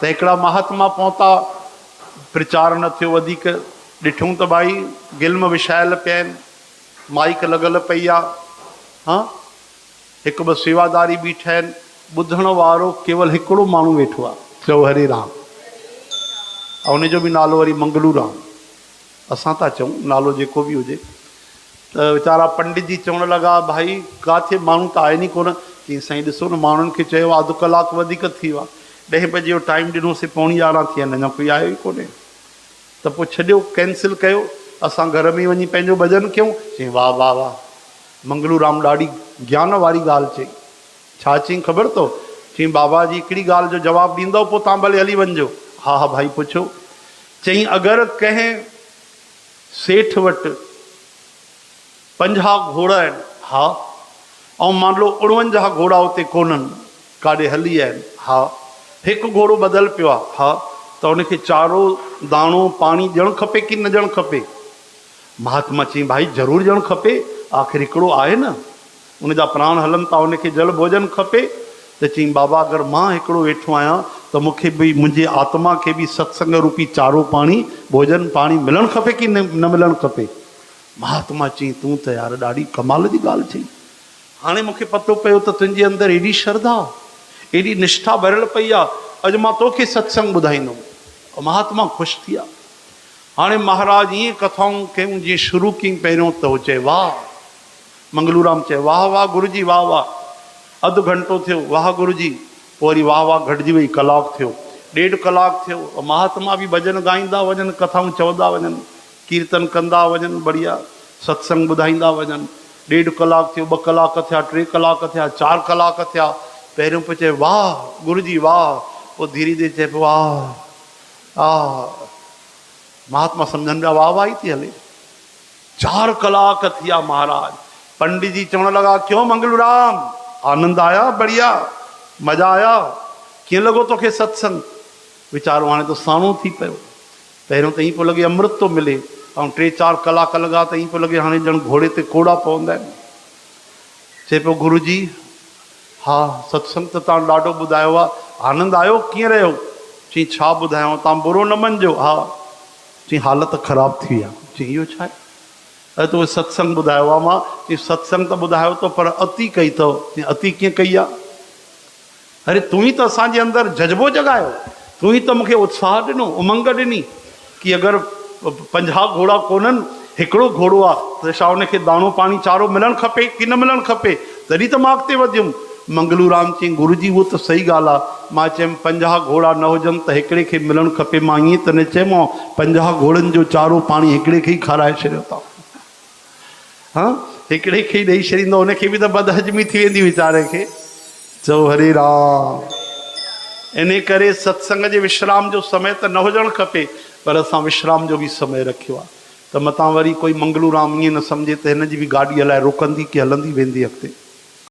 त हिकिड़ा महात्मा पहुता, प्रचार न थियो वधीक। ॾिठूं त भाई गिल्म विछायल पिया आहिनि, माइक लॻल पई आहे, हाँ हिकु ॿ सेवादारी बीठा आहिनि, ॿुधण वारो केवल हिकिड़ो माण्हू वेठो आहे, चओ हरे राम। ऐं उनजो बि नालो वरी मंगलू राम, असां था चऊं नालो जेको बि हुजे। त वीचारा पंडित जी चवण लॻा, भाई किथे माण्हू त आहिनि ई कोन। चई साईं ॾिसो न, माण्हुनि खे चयो अधु कलाकु वधीक थी वियो आहे, 10 बजे जो टाइम ॾिनोसीं, 11:15 थी आहिनि, अञा कोई आयो ई कोन्हे। त पोइ छॾियो, कैंसिल कयो, असां घर में वञी पंहिंजो भॼन कयूं। चई वाह वाह वाह, मंगलू राम ॾाढी ज्ञान वारी ॻाल्हि चई। छा चई ख़बर अथव? चई बाबा जी हिकिड़ी ॻाल्हि जो जवाबु ॾींदव, पोइ तव्हां भले हली वञिजो। हा हा भाई पुछो। चई अगरि कंहिं सेठ वटि 50 घोड़ा आहिनि, हा, ऐं मान लो 49 घोड़ा उते कोन्हनि, काॾे हली आहिनि, हा, हिकु घोड़ो बदल पियो आहे, हा, त उनखे चारो दाणो पाणी ॾियणु खपे कि न ॾियणु खपे? महात्मा चई भाई ज़रूरु ॾियणु खपे, आख़िर हिकिड़ो आहे न, उनजा प्राण हलनि था, उनखे जल भोजन खपे। त चई बाबा अगरि मां हिकिड़ो वेठो आहियां त मूंखे बि, मुंहिंजे आत्मा खे बि सत्संग रूपी चारो पाणी भोजन पाणी मिलणु खपे कि न मिलणु खपे? महात्मा चई तूं त यार ॾाढी कमाल जी ॻाल्हि चई। हाणे मूंखे पतो पियो त तुंहिंजे अंदरि एॾी श्रद्धा, एॾी निष्ठा भरियल पई आहे, अॼु मां तोखे सत्संग ॿुधाईंदुमि। महात्मा ख़ुशि थी विया। हाणे महाराज ईअं कथाऊं कयूं जीअं शुरू कयूं पहिरियों, त उहो चए वाह, मंगलू राम चए वाह वाह गुरु जी वाह वाह। अधु घंटो थियो, वाह गुरु जी, पोइ वरी वाह वाह घटिजी वई, कलाकु थियो, 1.5 कलाक थियो। महात्मा बि भॼन ॻाईंदा वञनि, कथाऊं चवंदा वञनि, कीर्तन कंदा वञनि, बढ़िया सत्संग ॿुधाईंदा वञनि। 1.5 कलाक थियो, 2 कलाक थिया, 3 कलाक थिया, 4 कलाक थिया। पहिरियों पियो चए वाह गुरु जी वाह, पोइ धीरे धीरे चए पियो वाह। महात्मा सम्झनि पिया वाह वाह ई थी हले। 4 कलाक थिया महाराज। पंडित जी चवण लॻा, क्यों मंगलू राम, आनंद आया, बढ़िया मज़ा आया, कीअं लॻो तोखे सत्संग? वीचारो हाणे त साणो थी पियो। पहिरियों त ईअं पियो लॻे अमृत थो मिले, ऐं 3-4 कलाक लॻा त ईअं पियो लॻे हाणे ॼण घोड़े ते कोड़ा पवंदा आहिनि। चए पियो गुरु जी हा, सत्संग त तव्हां ॾाढो ॿुधायो आहे, आनंद आयो, कीअं रहियो? चई छा ॿुधायांव, तव्हां बुरो न मञिजो। हा। चई हालत ख़राबु थी आहे। चई इहो छा आहे? अरे तो सत्संग ॿुधायो आहे मां। चई सत्संग त ॿुधायो तो, पर अति कई अथव। चई अति कीअं कई आहे? अरे तूं ई त असांजे अंदरि जज़्बो जगायो, तूं ई त मूंखे उत्साह ॾिनो, उमंग ॾिनी कि अगरि 50 घोड़ा कोन्हनि, हिकिड़ो घोड़ो आहे, त छा उनखे दाणो पाणी चारो मिलणु खपे कि न मिलणु खपे? तॾहिं त मां अॻिते वधियुमि। मंगलू राम चई गुरु जी उहो त सही ॻाल्हि आहे। मां चयुमि 50 घोड़ा न हुजनि त हिकिड़े खे मिलणु खपे। मां ईअं त न चयोमांव 50 घोड़नि जो चारो पाणी हिकिड़े खे ई खाराए छॾियो अथव। हाँ, हिकिड़े खे ई ॾेई छॾींदो, उनखे बि त बदहज़मी थी वेंदी वीचारे खे। चओ हरे राम। इन करे सत्संग जे विश्राम जो समय त न हुजणु खपे, पर असां विश्राम जो बि समय रखियो आहे। त मतां वरी कोई मंगलू राम ईअं न सम्झे त हिन जी बि गाॾी हलाए रुकंदी की हलंदी वेंदी अॻिते।